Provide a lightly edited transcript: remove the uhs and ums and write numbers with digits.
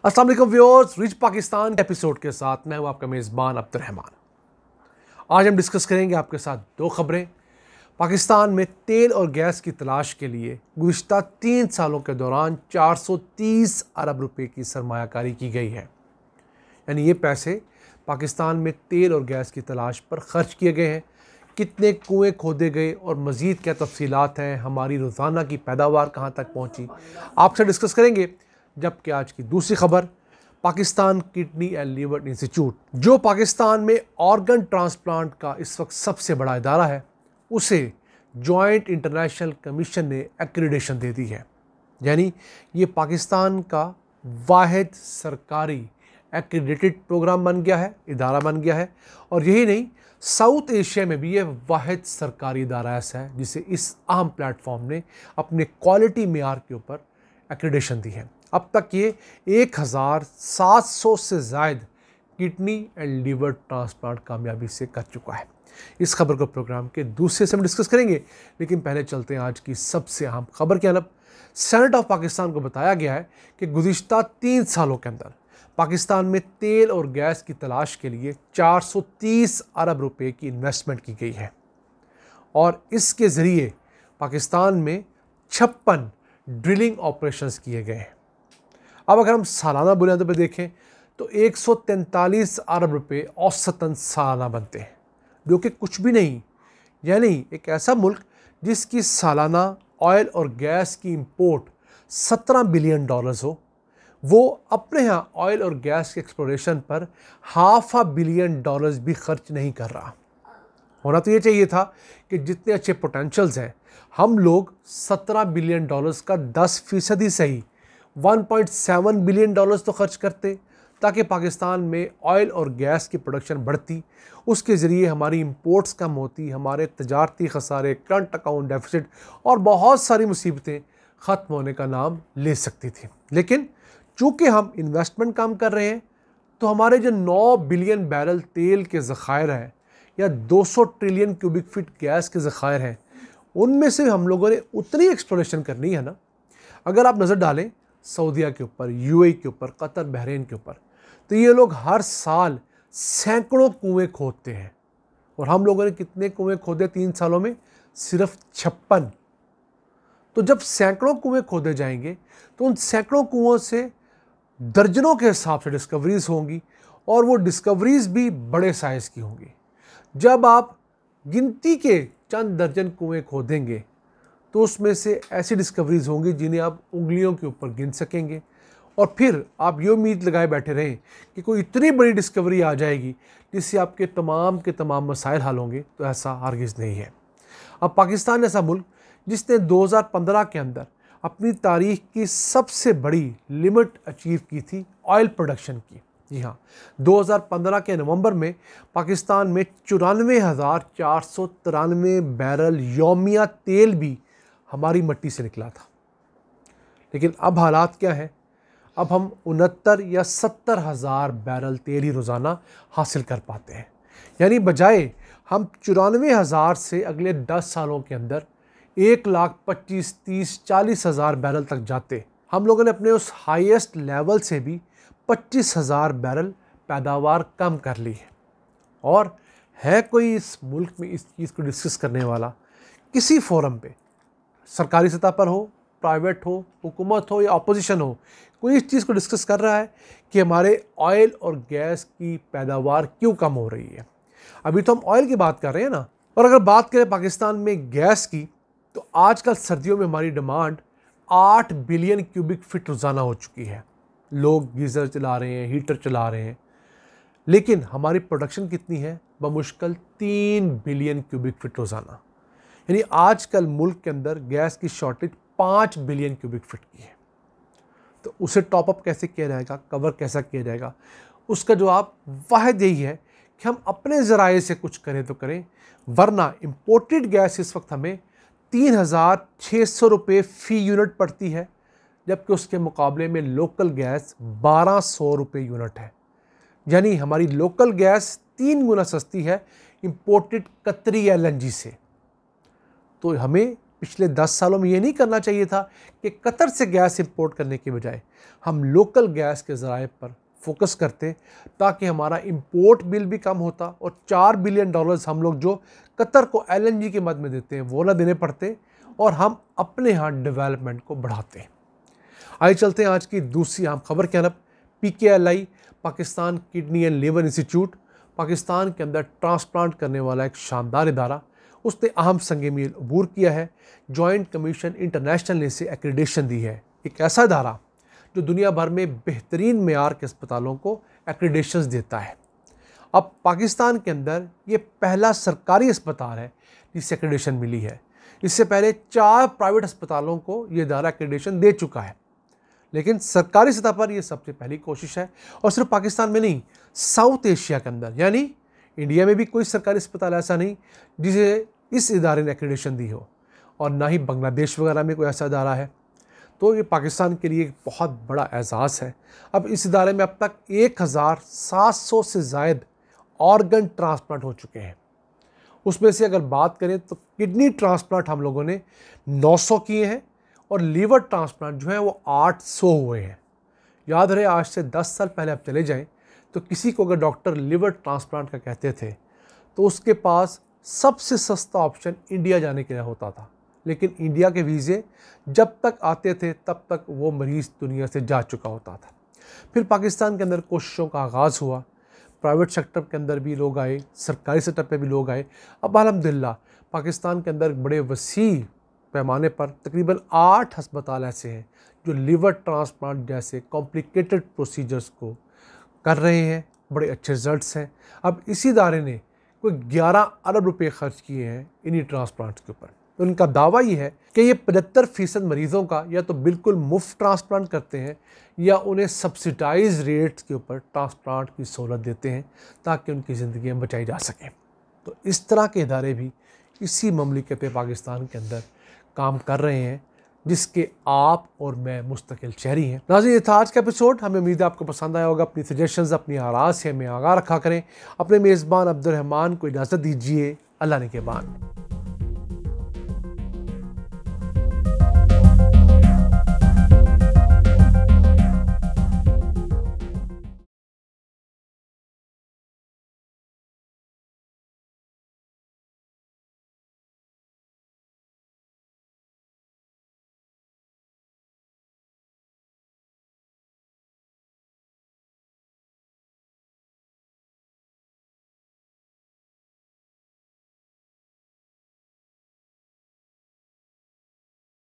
अस्सलाम वालेकुम viewers, rich Pakistan के एपिसोड के साथ मैं हूं आपका मेज़बान अब्दुर्रहमान। आज हम डिस्कस करेंगे आपके साथ दो खबरें। पाकिस्तान में तेल और गैस की तलाश के लिए गुज़िश्ता 3 सालों के दौरान 430 अरब रुपए की सरमायाकारी की गई है। यानी ये पैसे पाकिस्तान में तेल और गैस की तलाश पर खर्च किए गए हैं। कितने कुएँ खोदे गए और मज़ीद क्या तफसीलात हैं, हमारी रोज़ाना की पैदावार कहाँ तक पहुँची, आपसे डिस्कस करेंगे। जबकि आज की दूसरी खबर, Pakistan kidney and liver institute, जो पाकिस्तान में ऑर्गन ट्रांसप्लांट का इस वक्त सबसे बड़ा इदारा है, उसे जॉइंट इंटरनेशनल कमीशन ने एक्रीडेशन दे दी है। यानी ये पाकिस्तान का वाहिद सरकारी एक्रीडेटेड प्रोग्राम बन गया है, इदारा बन गया है। और यही नहीं, साउथ एशिया में भी ये वाहिद सरकारी इदारा ऐसा है जिसे इस अहम प्लेटफॉर्म ने अपने क्वालिटी मेयार के ऊपर एक्रीडेशन दी है। अब तक ये 1700 से ज़ायद किडनी एंड लीवर ट्रांसप्लांट कामयाबी से कर चुका है। इस खबर को प्रोग्राम के दूसरे से हम डिस्कस करेंगे, लेकिन पहले चलते हैं आज की सबसे अहम खबर की तरफ। सेनेट ऑफ पाकिस्तान को बताया गया है कि गुज़िश्ता 3 सालों के अंदर पाकिस्तान में तेल और गैस की तलाश के लिए 430 अरब रुपए की इन्वेस्टमेंट की गई है और इसके ज़रिए पाकिस्तान में 56 ड्रिलिंग ऑपरेशंस किए गए हैं। अब अगर हम सालाना बुनियादों पर देखें तो 143 अरब रुपए औसतन सालाना बनते हैं, जो कि कुछ भी नहीं। यानी एक ऐसा मुल्क जिसकी सालाना ऑयल और गैस की इंपोर्ट 17 बिलियन डॉलर्स हो, वो अपने यहाँ ऑयल और गैस के एक्सप्लोरेशन पर $500 बिलियन भी खर्च नहीं कर रहा। होना तो ये चाहिए था कि जितने अच्छे पोटेंशियल्स हैं, हम लोग 17 बिलियन डॉलर्स का 10% ही सही 1.7 बिलियन डॉलर्स तो खर्च करते, ताकि पाकिस्तान में ऑयल और गैस की प्रोडक्शन बढ़ती, उसके ज़रिए हमारी इंपोर्ट्स कम होती, हमारे तजारती खसारे, करंट अकाउंट डेफिसिट और बहुत सारी मुसीबतें ख़त्म होने का नाम ले सकती थी। लेकिन चूँकि हम इन्वेस्टमेंट कम कर रहे हैं, तो हमारे जो 9 बिलियन बैरल तेल के ज़खायर हैं या 200 ट्रिलियन क्यूबिक फीट गैस के ज़खायर हैं, उनमें से हम लोगों ने उतनी एक्सप्लोरेशन करनी है ना। अगर आप नज़र डालें सऊदीया के ऊपर, यूएई के ऊपर, कतर, बहरीन के ऊपर, तो ये लोग हर साल सैकड़ों कुएँ खोदते हैं और हम लोगों ने कितने कुएँ खोदे 3 सालों में? सिर्फ 56। तो जब सैकड़ों कुएँ खोदे जाएंगे तो उन सैकड़ों कुओं से दर्जनों के हिसाब से डिस्कवरीज होंगी और वो डिस्कवरीज भी बड़े साइज़ की होंगी। जब आप गिनती के चंद दर्जन कुएँ खोदेंगे तो उसमें से ऐसी डिस्कवरीज होंगी जिन्हें आप उंगलियों के ऊपर गिन सकेंगे, और फिर आप ये उम्मीद लगाए बैठे रहें कि कोई इतनी बड़ी डिस्कवरी आ जाएगी जिससे आपके तमाम के तमाम मसाइल हल होंगे, तो ऐसा हरगिज़ नहीं है। अब पाकिस्तान ऐसा मुल्क जिसने 2015 के अंदर अपनी तारीख की सबसे बड़ी लिमिट अचीव की थी ऑयल प्रोडक्शन की। जी हाँ, 2015 के नवंबर में पाकिस्तान में 94,493 बैरल यौमिया तेल भी हमारी मिट्टी से निकला था। लेकिन अब हालात क्या हैं? अब हम 69 या 70 हज़ार बैरल तेल ही रोज़ाना हासिल कर पाते हैं। यानी बजाय हम 94,000 से अगले 10 सालों के अंदर 1,25,000, 30,000, 40,000 बैरल तक जाते, हम लोगों ने अपने उस हाईएस्ट लेवल से भी 25,000 बैरल पैदावार कम कर ली है। और है कोई इस मुल्क में इस चीज़ को डिस्कस करने वाला? किसी फोरम पे, सरकारी सतह पर हो, प्राइवेट हो, हुकूमत हो या अपोजिशन हो, कोई इस चीज़ को डिस्कस कर रहा है कि हमारे ऑयल और गैस की पैदावार क्यों कम हो रही है? अभी तो हम ऑयल की बात कर रहे हैं ना। और अगर बात करें पाकिस्तान में गैस की, तो आजकल सर्दियों में हमारी डिमांड 8 बिलियन क्यूबिक फीट रोज़ाना हो चुकी है। लोग गीज़र चला रहे हैं, हीटर चला रहे हैं, लेकिन हमारी प्रोडक्शन कितनी है? बमुश्किल 3 बिलियन क्यूबिक फीट रोज़ाना। यानी आजकल मुल्क के अंदर गैस की शॉर्टेज 5 बिलियन क्यूबिक फीट की है। तो उसे टॉपअप कैसे किया जाएगा, कवर कैसा किया जाएगा? उसका जवाब वाहिद यही है कि हम अपने ज़राए से कुछ करें तो करें, वरना इम्पोर्टेड गैस इस वक्त हमें 3,600 रुपये फ़ी यूनिट पड़ती है, जबकि उसके मुकाबले में लोकल गैस 1,200 रुपये यूनिट है। यानी हमारी लोकल गैस 3 गुना सस्ती है इम्पोर्टेड कतरी एलएनजी से। तो हमें पिछले 10 सालों में ये नहीं करना चाहिए था कि कतर से गैस इंपोर्ट करने के बजाय हम लोकल गैस के ज़राए पर फोकस करते, ताकि हमारा इंपोर्ट बिल भी कम होता और $4 बिलियन हम लोग जो कतर को LNG के मद में देते हैं वो ना देने पड़ते और हम अपने यहाँ डेवलपमेंट को बढ़ाते। आइए चलते हैं आज की दूसरी अहम खबर की तरफ। PKLI Pakistan kidney and liver institute Pakistan के अंदर ट्रांसप्लांट करने वाला एक शानदार इदारा, उसने अहम संग मील अबूर किया है। जॉइंट कमीशन इंटरनेशनल ने इसे एक्रेडिटेशन दी है। एक ऐसा इदारा जो दुनिया भर में बेहतरीन मेयार के अस्पतालों को एक्रेडिटेशन देता है। अब पाकिस्तान के अंदर ये पहला सरकारी अस्पताल है जिसे एक्रेडिटेशन मिली है। इससे पहले 4 प्राइवेट अस्पतालों को ये इदारा एक्रेडिटेशन दे चुका है, लेकिन सरकारी सतह पर यह सबसे पहली कोशिश है। और सिर्फ पाकिस्तान में नहीं, साउथ एशिया के अंदर यानी इंडिया में भी कोई सरकारी अस्पताल ऐसा नहीं जिसे इस इदारे ने एक्रेडिटेशन दी हो, और ना ही बांग्लादेश वगैरह में कोई ऐसा इदारा है। तो ये पाकिस्तान के लिए एक बहुत बड़ा एजाज़ है। अब इस इदारे में अब तक 1700 से ज़ायद ऑर्गन ट्रांसप्लांट हो चुके हैं। उसमें से अगर बात करें तो किडनी ट्रांसप्लांट हम लोगों ने 900 किए हैं और लीवर ट्रांसप्लांट जो है वो 800 हुए हैं। याद रहे, आज से 10 साल पहले आप चले जाएं तो किसी को अगर डॉक्टर लीवर ट्रांसप्लांट का कहते थे तो उसके पास सबसे सस्ता ऑप्शन इंडिया जाने के लिए होता था, लेकिन इंडिया के वीज़े जब तक आते थे तब तक वो मरीज़ दुनिया से जा चुका होता था। फिर पाकिस्तान के अंदर कोशिशों का आगाज़ हुआ, प्राइवेट सेक्टर के अंदर भी लोग आए, सरकारी सेक्टर पे भी लोग आए। अब अल्हम्दुलिल्लाह पाकिस्तान के अंदर बड़े वसी पैमाने पर तकरीबन 8 अस्पताल ऐसे हैं जो लीवर ट्रांसप्लांट जैसे कॉम्प्लिकेटेड प्रोसीजर्स को कर रहे हैं। बड़े अच्छे रिजल्ट्स हैं। अब इसी इदारे ने कोई 11 अरब रुपए खर्च किए हैं इन्हीं ट्रांसप्लांट्स के ऊपर। तो उनका दावा ये है कि ये 75% मरीज़ों का या तो बिल्कुल मुफ्त ट्रांसप्लांट करते हैं या उन्हें सब्सिडाइज रेट्स के ऊपर ट्रांसप्लांट की सहूलत देते हैं ताकि उनकी ज़िंदगियाँ बचाई जा सकें। तो इस तरह के इदारे भी इसी ममलिकत पाकिस्तान के अंदर काम कर रहे हैं जिसके आप और मैं मुस्तकिल शहरी हैं। नाज़रीन, ये था आज का एपिसोड। हमें उम्मीद है आपको पसंद आया होगा। अपनी सजेशंस, अपनी आराज़ से हमें आगाह रखा करें। अपने मेज़बान अब्दुल रहमान को इजाज़त दीजिए। अल्लाह ने के बाद।